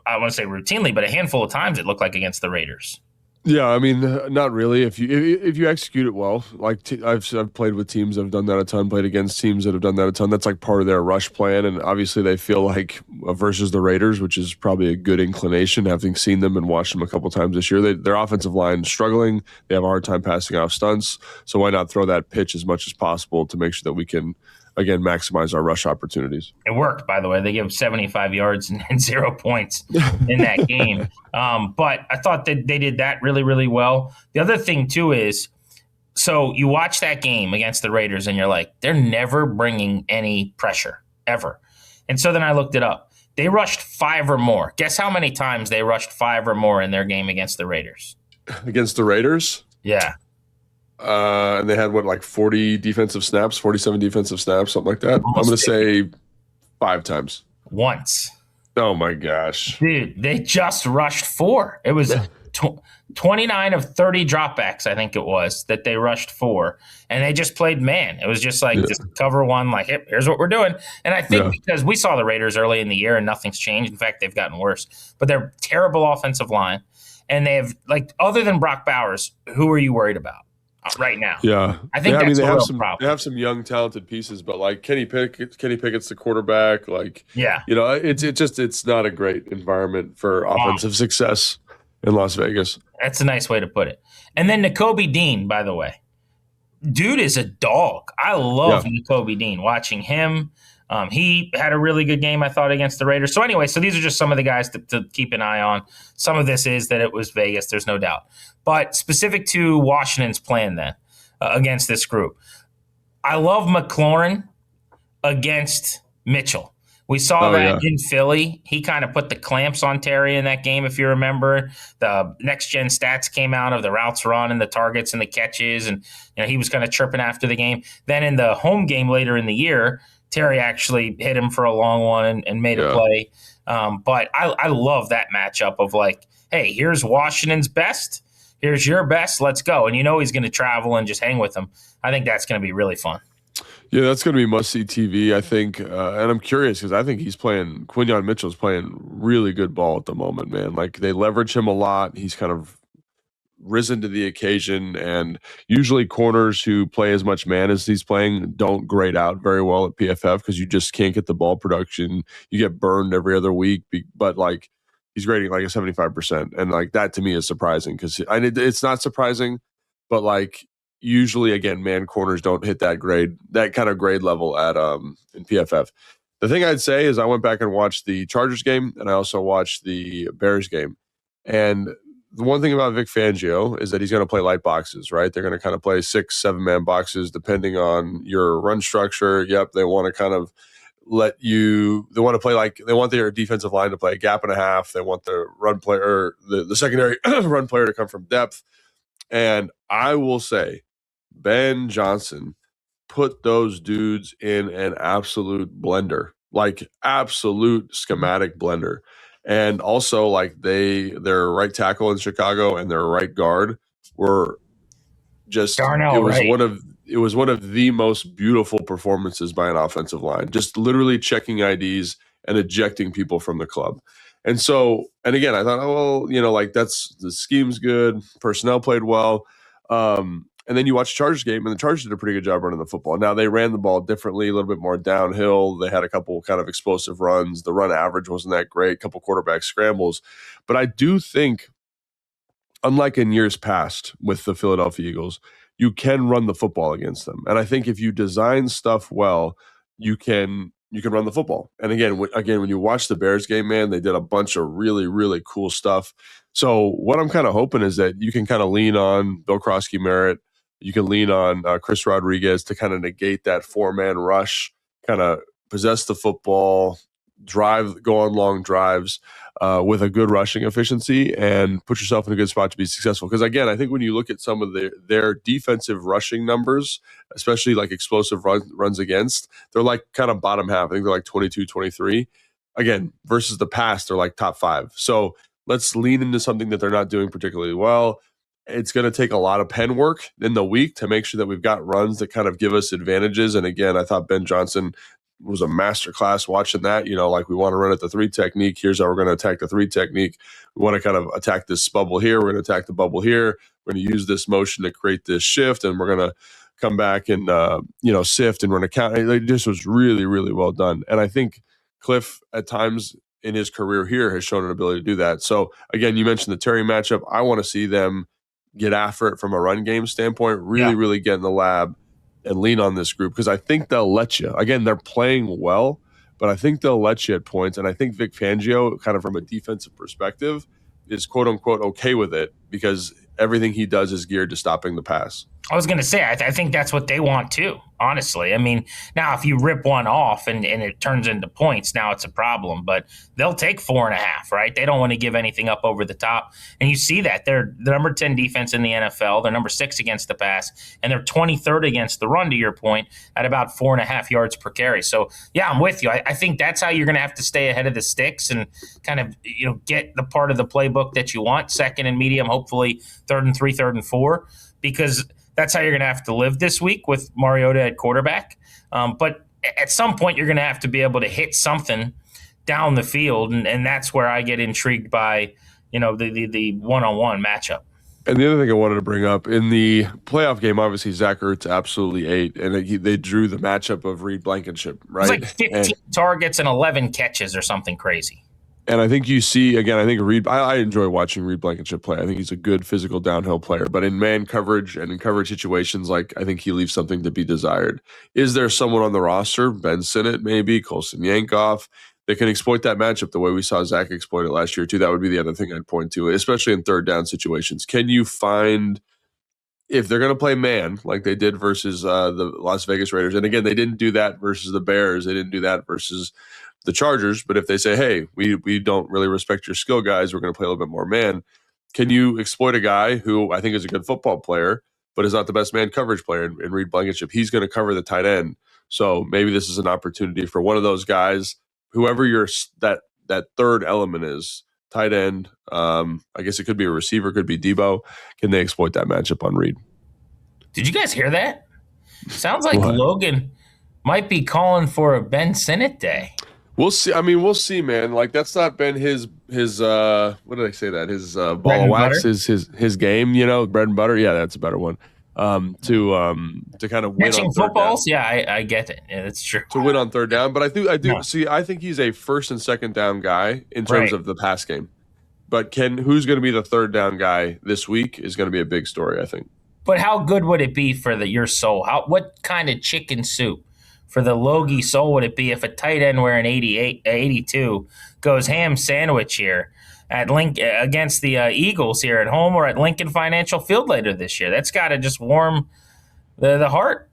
I want to say routinely, but a handful of times it looked like against the Raiders. Yeah, I mean, not really. If you execute it well, like I've played with teams that have done that a ton, played against teams that have done that a ton. That's like part of their rush plan, and obviously they feel like versus the Raiders, which is probably a good inclination, having seen them and watched them a couple times this year. Their offensive line is struggling. They have a hard time passing off stunts, so why not throw that pitch as much as possible to make sure that we can, again, maximize our rush opportunities. It worked, by the way. They gave 75 yards and 0 points in that game. But I thought that they did that really, really well. The other thing, too, is so you watch that game against the Raiders and you're like, they're never bringing any pressure, ever. And so then I looked it up. They rushed 5 or more. Guess how many times they rushed 5 or more in their game against the Raiders? Against the Raiders? Yeah. And they had, like 40 defensive snaps, 47 defensive snaps, something like that? Almost I'm going to say 5 times. Once. Oh, my gosh. Dude, they just rushed 4. It was 29 of 30 dropbacks, I think it was, that they rushed 4. And they just played man. It was just like, just cover one, like, hey, here's what we're doing. And I think because we saw the Raiders early in the year and nothing's changed. In fact, they've gotten worse. But they're terrible offensive line. And they have, like, other than Brock Bowers, who are you worried about right now? Yeah. I think that's a real problem. They have some young, talented pieces, but like Kenny Pickett's the quarterback. Like, yeah, you know, it's not a great environment for offensive success in Las Vegas. That's a nice way to put it. And then Nakobe Dean, by the way, dude is a dog. I love Nakobe Dean. Watching him, he had a really good game, I thought, against the Raiders. So anyway, so these are just some of the guys to keep an eye on. Some of this is that it was Vegas. There's no doubt. But specific to Washington's plan then against this group, I love McLaurin against Mitchell. We saw that in Philly. He kind of put the clamps on Terry in that game, if you remember. The next-gen stats came out of the routes run and the targets and the catches, and he was kind of chirping after the game. Then in the home game later in the year, Terry actually hit him for a long one and made a play. But I love that matchup of like, hey, here's Washington's best. Here's your best. Let's go. And he's going to travel and just hang with them. I think that's going to be really fun. Yeah, that's going to be must-see TV, I think. And I'm curious because I think Quinyon Mitchell's playing really good ball at the moment, man. Like, they leverage him a lot. He's kind of risen to the occasion, and usually corners who play as much man as he's playing don't grade out very well at PFF because you just can't get the ball production. You get burned every other week, but like he's grading like a 75%, and like that to me is surprising because it's not surprising, but like usually again man corners don't hit that kind of grade level at in PFF. The thing I'd say is I went back and watched the Chargers game, and I also watched the Bears game. And the one thing about Vic Fangio is that he's going to play light boxes, right? They're going to kind of play 6-7-man boxes depending on your run structure. Yep, they want to kind of they want to play they want their defensive line to play a gap and a half. They want the run player, the secondary run player to come from depth. And I will say, Ben Johnson put those dudes in an absolute blender, like absolute schematic blender. And also, like their right tackle in Chicago and their right guard were just Darnell, it was one of the most beautiful performances by an offensive line. Just literally checking IDs and ejecting people from the club. And so, and again, I thought, oh well, like the scheme's good, personnel played well. And then you watch the Chargers game, and the Chargers did a pretty good job running the football. Now, they ran the ball differently, a little bit more downhill. They had a couple kind of explosive runs. The run average wasn't that great, a couple quarterback scrambles. But I do think, unlike in years past with the Philadelphia Eagles, you can run the football against them. And I think if you design stuff well, you can run the football. And again, when you watch the Bears game, man, they did a bunch of really, really cool stuff. So what I'm kind of hoping is that you can kind of lean on Bill Krosky-Merritt. You can lean on Chris Rodriguez to kind of negate that 4-man rush, kind of possess the football, go on long drives with a good rushing efficiency, and put yourself in a good spot to be successful. Because again, I think when you look at some of their defensive rushing numbers, especially like explosive runs against, they're like kind of bottom half. I think they're like 22, 23. Again, versus the past, they're like top 5. So let's lean into something that they're not doing particularly well. It's going to take a lot of pen work in the week to make sure that we've got runs that kind of give us advantages. And again, I thought Ben Johnson was a masterclass watching that. Like we want to run at the 3 technique. Here's how we're going to attack the 3 technique. We want to kind of attack this bubble here. We're going to attack the bubble here. We're going to use this motion to create this shift, and we're going to come back and sift and run a count. This was really, really well done. And I think Cliff at times in his career here has shown an ability to do that. So again, you mentioned the Terry matchup. I want to see them get after it from a run game standpoint, really get in the lab and lean on this group, because I think they'll let you. Again, they're playing well, but I think they'll let you at points. And I think Vic Fangio, kind of from a defensive perspective, is quote unquote okay with it, because everything he does is geared to stopping the pass. I was going to say, I think that's what they want too, honestly. I mean, now if you rip one off and it turns into points, now it's a problem. But they'll take 4.5, right? They don't want to give anything up over the top. And you see that. They're the number 10 defense in the NFL. They're number 6 against the pass. And they're 23rd against the run, to your point, at about 4.5 yards per carry. So, yeah, I'm with you. I think that's how you're going to have to stay ahead of the sticks and kind of get the part of the playbook that you want, second and medium, hopefully 3rd and 3, 3rd and 4, because that's how you're going to have to live this week with Mariota at quarterback. But at some point, you're going to have to be able to hit something down the field, and that's where I get intrigued by, the one-on-one matchup. And the other thing I wanted to bring up, in the playoff game, obviously Zach Ertz absolutely ate, and they drew the matchup of Reed Blankenship, right? It's like 15 targets and 11 catches or something crazy. And I think you see, again, I think Reed, I enjoy watching Reed Blankenship play. I think he's a good physical downhill player. But in man coverage and in coverage situations, I think he leaves something to be desired. Is there someone on the roster, Ben Sinnott maybe, Colson Yankoff, that can exploit that matchup the way we saw Zach exploit it last year too? That would be the other thing I'd point to, especially in third down situations. Can you find, if they're going to play man like they did versus the Las Vegas Raiders, and again, they didn't do that versus the Bears. They didn't do that versus the Chargers, but if they say, hey, we don't really respect your skill, guys, we're going to play a little bit more man, can you exploit a guy who I think is a good football player, but is not the best man coverage player in Reed Blankenship? He's going to cover the tight end. So maybe this is an opportunity for one of those guys, whoever that third element is, tight end, I guess it could be a receiver, could be Debo. Can they exploit that matchup on Reed? Did you guys hear that? Sounds like what? Logan might be calling for a Ben Sinnott day. We'll see. I mean, we'll see, man. Like, that's not been his what did I say that? His ball of wax is his game, bread and butter. Yeah, that's a better one. To kind of win catching on third footballs. down. Yeah, I get it. Yeah, that's true. To win on third down. But I do see, I think he's a first and second down guy in terms of the pass game. But who's going to be the third down guy this week is going to be a big story, I think. But how good would it be for your soul? What kind of chicken soup for the Logie soul would it be if a tight end wearing 82 goes ham sandwich here at against the Eagles here at home or at Lincoln Financial Field later this year? That's got to just warm the heart.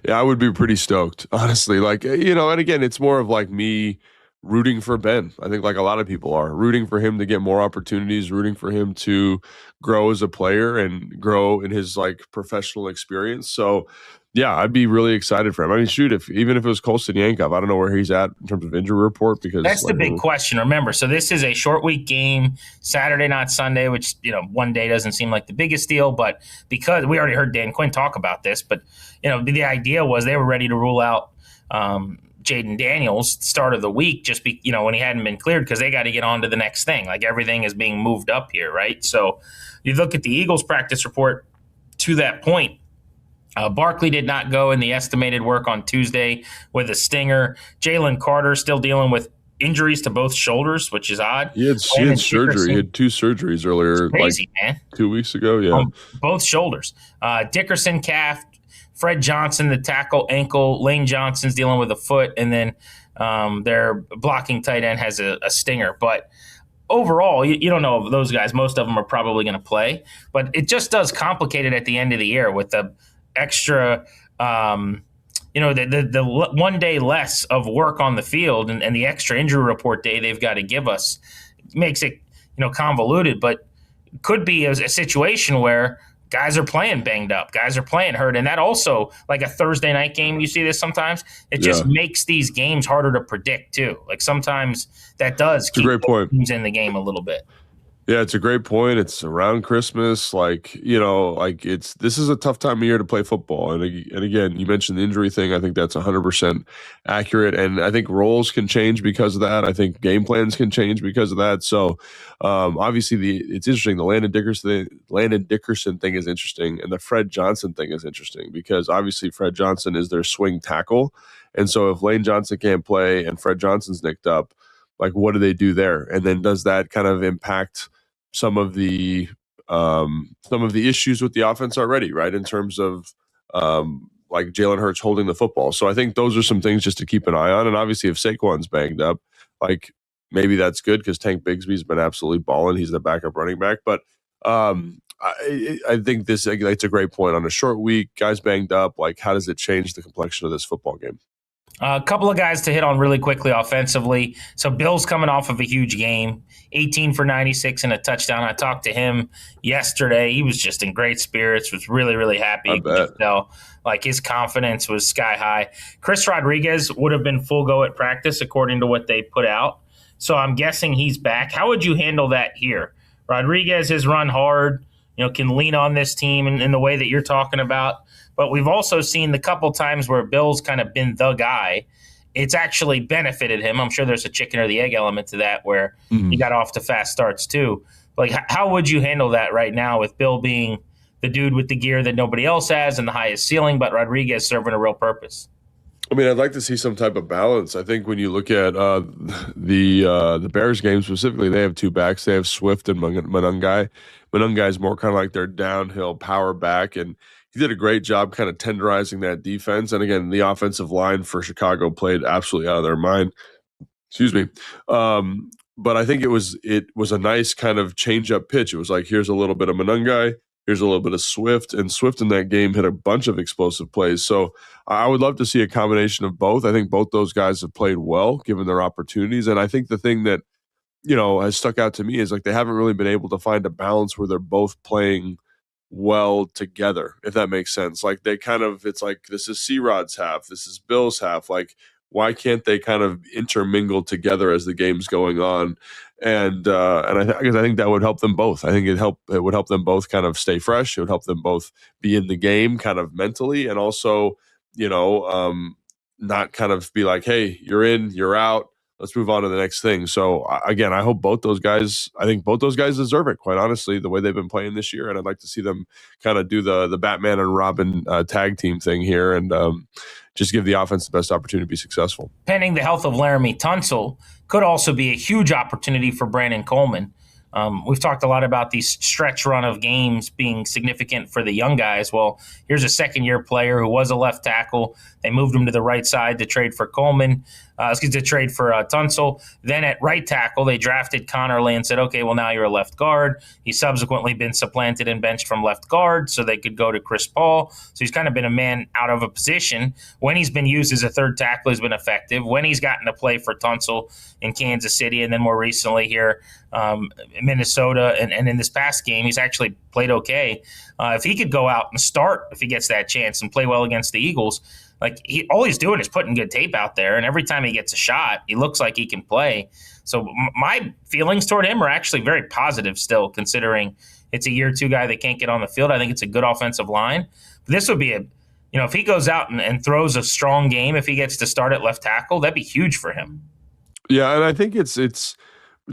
Yeah, I would be pretty stoked, honestly. Like, and again, it's more of like me rooting for Ben. I think like a lot of people are rooting for him to get more opportunities, rooting for him to grow as a player and grow in his like professional experience. So yeah, I'd be really excited for him. I mean, shoot, even if it was Colston Yankov, I don't know where he's at in terms of injury report because that's the big question. Remember, so this is a short week game, Saturday, not Sunday, which, one day doesn't seem like the biggest deal, but because we already heard Dan Quinn talk about this, but, the idea was they were ready to rule out Jaden Daniels start of the week just when he hadn't been cleared because they got to get on to the next thing. Like everything is being moved up here, right? So you look at the Eagles practice report to that point. Barkley did not go in the estimated work on Tuesday with a stinger. Jalen Carter still dealing with injuries to both shoulders, which is odd. He had surgery. He had 2 surgeries earlier, crazy, man. 2 weeks ago. Yeah, both shoulders. Dickerson calf. Fred Johnson, the tackle, ankle. Lane Johnson's dealing with a foot, and then their blocking tight end has a stinger. But overall, you don't know those guys. Most of them are probably going to play, but it just does complicate it at the end of the year with the extra, the 1 day less of work on the field and the extra injury report day they've got to give us makes it, convoluted, but could be a situation where guys are playing banged up, guys are playing hurt, and that also, like a Thursday night game, you see this sometimes, it just makes these games harder to predict too. Like sometimes that does keep teams in the game a little bit. Yeah, it's a great point. It's around Christmas. This is a tough time of year to play football. And again, you mentioned the injury thing. I think that's 100% accurate. And I think roles can change because of that. I think game plans can change because of that. So obviously it's interesting. The Landon Dickerson thing is interesting. And the Fred Johnson thing is interesting because obviously Fred Johnson is their swing tackle. And so if Lane Johnson can't play and Fred Johnson's nicked up, like what do they do there? And then does that kind of impact some of the issues with the offense already, right? In terms of like Jalen Hurts holding the football. So I think those are some things just to keep an eye on. And obviously if Saquon's banged up, like maybe that's good because Tank Bigsby's been absolutely balling. He's the backup running back. But I think it's a great point. On a short week, guys banged up, like how does it change the complexion of this football game? A couple of guys to hit on really quickly offensively. So Bill's coming off of a huge game, 18 for 96 and a touchdown. I talked to him yesterday. He was just in great spirits, was really, really happy. I bet. Like his confidence was sky high. Chris Rodriguez would have been full go at practice according to what they put out. So I'm guessing he's back. How would you handle that here? Rodriguez has run hard, can lean on this team in the way that you're talking about. But we've also seen the couple times where Bill's kind of been the guy. It's actually benefited him. I'm sure there's a chicken or the egg element to that where he got off to fast starts too. Like, how would you handle that right now with Bill being the dude with the gear that nobody else has and the highest ceiling, but Rodriguez serving a real purpose? I mean, I'd like to see some type of balance. I think when you look at the Bears game specifically, they have 2 backs. They have Swift and Monungai. Monungai is more kind of like their downhill power back, and he did a great job kind of tenderizing that defense. And again, the offensive line for Chicago played absolutely out of their mind. Excuse me. But I think it was a nice kind of change-up pitch. It was like, here's a little bit of Monungai, here's a little bit of Swift, and Swift in that game hit a bunch of explosive plays. So I would love to see a combination of both. I think both those guys have played well given their opportunities. And I think the thing that, has stuck out to me is like they haven't really been able to find a balance where they're both playing well together, if that makes sense. Like they kind of, it's like this is C-Rod's half, this is Bill's half. Like why can't they kind of intermingle together as the game's going on? And I think that would help them both. I think it would help them both kind of stay fresh. It would help them both be in the game kind of mentally, and also not kind of be like, hey, you're in, you're out, let's move on to the next thing. So again, I hope both those guys deserve it, quite honestly, the way they've been playing this year. And I'd like to see them kind of do the Batman and Robin tag team thing here and just give the offense the best opportunity to be successful. Pending the health of Laramie Tunsil could also be a huge opportunity for Brandon Coleman. We've talked a lot about these stretch run of games being significant for the young guys. Well, here's a second-year player who was a left tackle. They moved him to the right side to trade for Tunsil. Then at right tackle, they drafted Connerly and said, okay, well, now you're a left guard. He's subsequently been supplanted and benched from left guard, so they could go to Chris Paul. So he's kind of been a man out of a position. When he's been used as a third tackle, he's been effective. When he's gotten to play for Tunsil in Kansas City, and then more recently here Minnesota, and in this past game, he's actually played okay. If he could go out and start, if he gets that chance, and play well against the Eagles, all he's doing is putting good tape out there, and every time he gets a shot, he looks like he can play. So my feelings toward him are actually very positive still, considering it's a year two guy that can't get on the field. I think it's a good offensive line. But this would be if he goes out and throws a strong game, if he gets to start at left tackle, that'd be huge for him. Yeah, and I think it's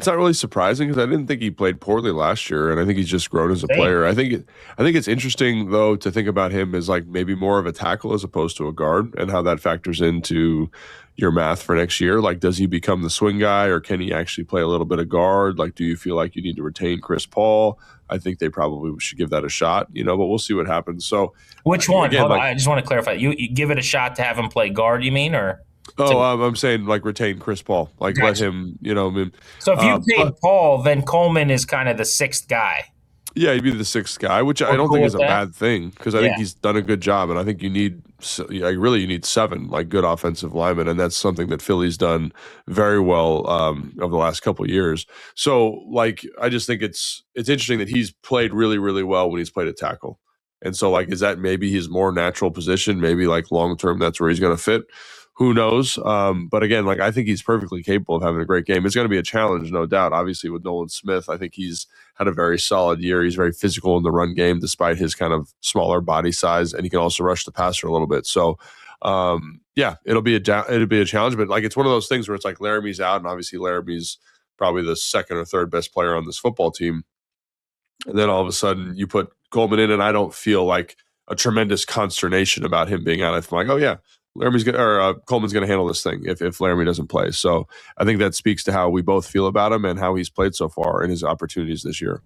not really surprising because I didn't think he played poorly last year, and I think he's just grown as a player. I think it's interesting though to think about him as like maybe more of a tackle as opposed to a guard, and how that factors into your math for next year. Like, does he become the swing guy, or can he actually play a little bit of guard? Like, do you feel like you need to retain Chris Paul? I think they probably should give that a shot, but we'll see what happens. So, which one? Again, I just want to clarify. You give it a shot to have him play guard, you mean, or? I'm saying like retain Chris Paul, like gotcha. Let him, So if you take Paul, then Coleman is kind of the sixth guy. Yeah, he'd be the sixth guy, which I don't think is a bad thing because I think he's done a good job, and I think you need 7 like good offensive linemen, and that's something that Philly's done very well over the last couple of years. So I just think it's interesting that he's played really, really well when he's played at tackle, and so is that maybe his more natural position? Maybe long term that's where he's going to fit. Who knows? But again, I think he's perfectly capable of having a great game. It's going to be a challenge, no doubt. Obviously, with Nolan Smith, I think he's had a very solid year. He's very physical in the run game, despite his kind of smaller body size, and he can also rush the passer a little bit. So, it'll be a challenge. But it's one of those things where it's like Laramie's out, and obviously Laramie's probably the second or third best player on this football team. And then all of a sudden, you put Coleman in, and I don't feel like a tremendous consternation about him being out. I'm like, oh yeah. Coleman's going to handle this thing if Laramie doesn't play. So I think that speaks to how we both feel about him and how he's played so far in his opportunities this year.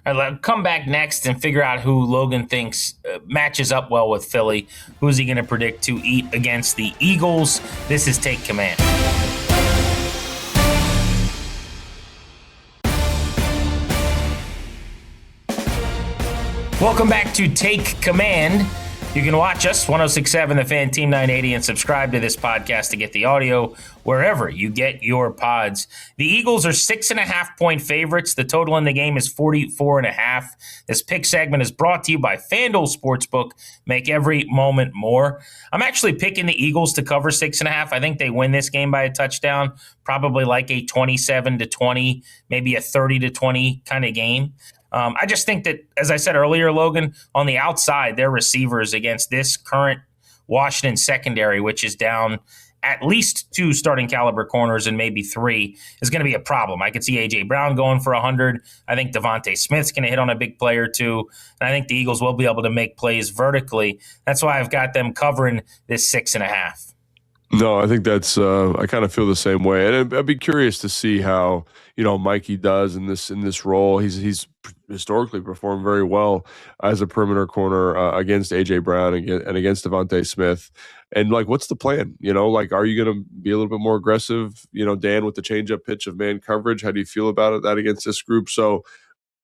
All right, let's come back next and figure out who Logan thinks matches up well with Philly. Who is he going to predict to eat against the Eagles? This is Take Command. Welcome back to Take Command. You can watch us, 106.7 The Fan, Team 980, and subscribe to this podcast to get the audio wherever you get your pods. The Eagles are 6.5-point favorites. The total in the game is 44.5. This pick segment is brought to you by FanDuel Sportsbook. Make every moment more. I'm actually picking the Eagles to cover 6.5. I think they win this game by a touchdown, probably like a 27-20, maybe a 30-20 kind of game. I just think that, as I said earlier, Logan, on the outside, their receivers against this current Washington secondary, which is down at least 2 starting caliber corners and maybe 3, is going to be a problem. I could see A.J. Brown going for 100. I think Devontae Smith's going to hit on a big play or 2. And I think the Eagles will be able to make plays vertically. That's why I've got them covering this 6.5. No, I think that's I kind of feel the same way, and I'd be curious to see how Mikey does in this role. He's historically performed very well as a perimeter corner against AJ Brown and against Devontae Smith. And what's the plan? Are you going to be a little bit more aggressive? Dan, with the change-up pitch of man coverage, how do you feel about that against this group? So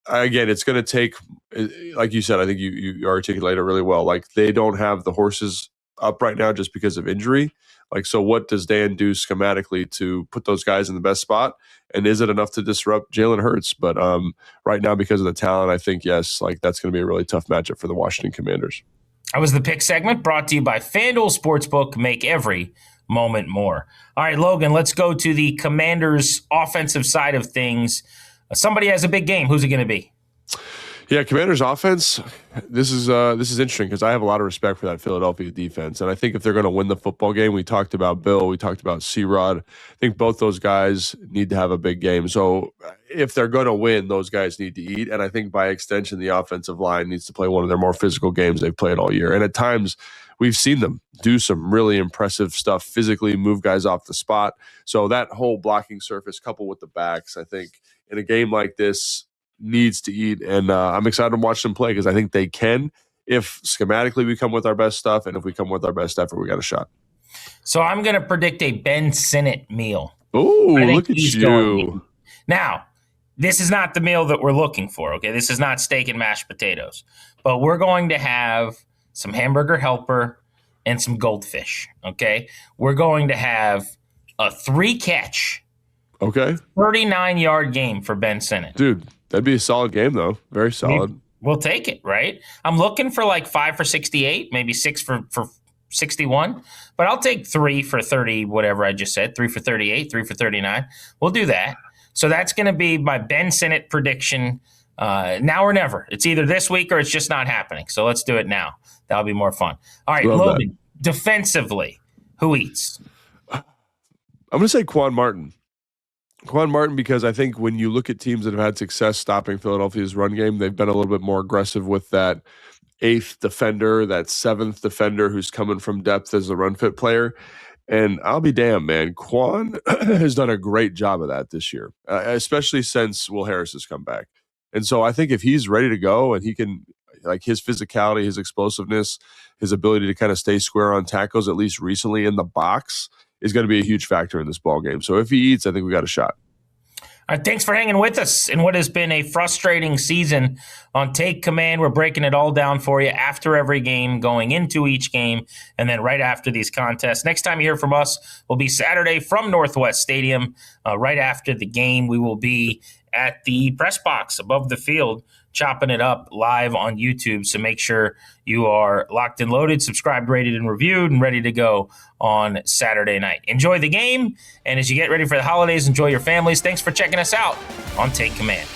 again, it's going to take, like you said, I think you articulated it really well. They don't have the horses up right now just because of injury. So what does Dan do schematically to put those guys in the best spot? And is it enough to disrupt Jalen Hurts? But right now, because of the talent, I think, yes, that's going to be a really tough matchup for the Washington Commanders. That was the pick segment brought to you by FanDuel Sportsbook. Make every moment more. All right, Logan, let's go to the Commanders' offensive side of things. Somebody has a big game. Who's it going to be? Yeah, Commanders offense. This is interesting because I have a lot of respect for that Philadelphia defense, and I think if they're going to win the football game, we talked about Bill, we talked about C-Rod. I think both those guys need to have a big game. So if they're going to win, those guys need to eat, and I think by extension, the offensive line needs to play one of their more physical games they've played all year. And at times, we've seen them do some really impressive stuff physically, move guys off the spot. So that whole blocking surface, coupled with the backs, I think in a game like this, needs to eat, and I'm excited to watch them play because I think they can if schematically we come with our best stuff, and if we come with our best effort, we got a shot. So I'm going to predict a Ben Sinnott meal. Oh, look at you. Now, this is not the meal that we're looking for, okay? This is not steak and mashed potatoes, but we're going to have some hamburger helper and some goldfish, okay? We're going to have a 3-catch, 39-yard game for Ben Sinnott. Dude, that'd be a solid game, though. Very solid. We'll take it, right? I'm looking for like 5 for 68, maybe 6 for 61, but I'll take 3 for 30, whatever I just said, 3 for 38, 3 for 39. We'll do that. So that's going to be my Ben Sinnott prediction. Now or never. It's either this week or it's just not happening. So let's do it now. That'll be more fun. All right, Logan, defensively, who eats? I'm going to say Quan Martin. Quan Martin, because I think when you look at teams that have had success stopping Philadelphia's run game, they've been a little bit more aggressive with that 8th defender, that 7th defender who's coming from depth as a run fit player. And I'll be damned, man. Quan has done a great job of that this year, especially since Will Harris has come back. And so I think if he's ready to go and he can, like his physicality, his explosiveness, his ability to kind of stay square on tackles, at least recently in the box, is going to be a huge factor in this ball game. So if he eats, I think we got a shot. All right, thanks for hanging with us in what has been a frustrating season on Take Command. We're breaking it all down for you after every game, going into each game, and then right after these contests. Next time you hear from us will be Saturday from Northwest Stadium. Right after the game, we will be at the press box above the field, chopping it up live on YouTube. So make sure you are locked and loaded, subscribed, rated, and reviewed, and ready to go on Saturday night. Enjoy the game, and as you get ready for the holidays, enjoy your families. Thanks for checking us out on Take Command.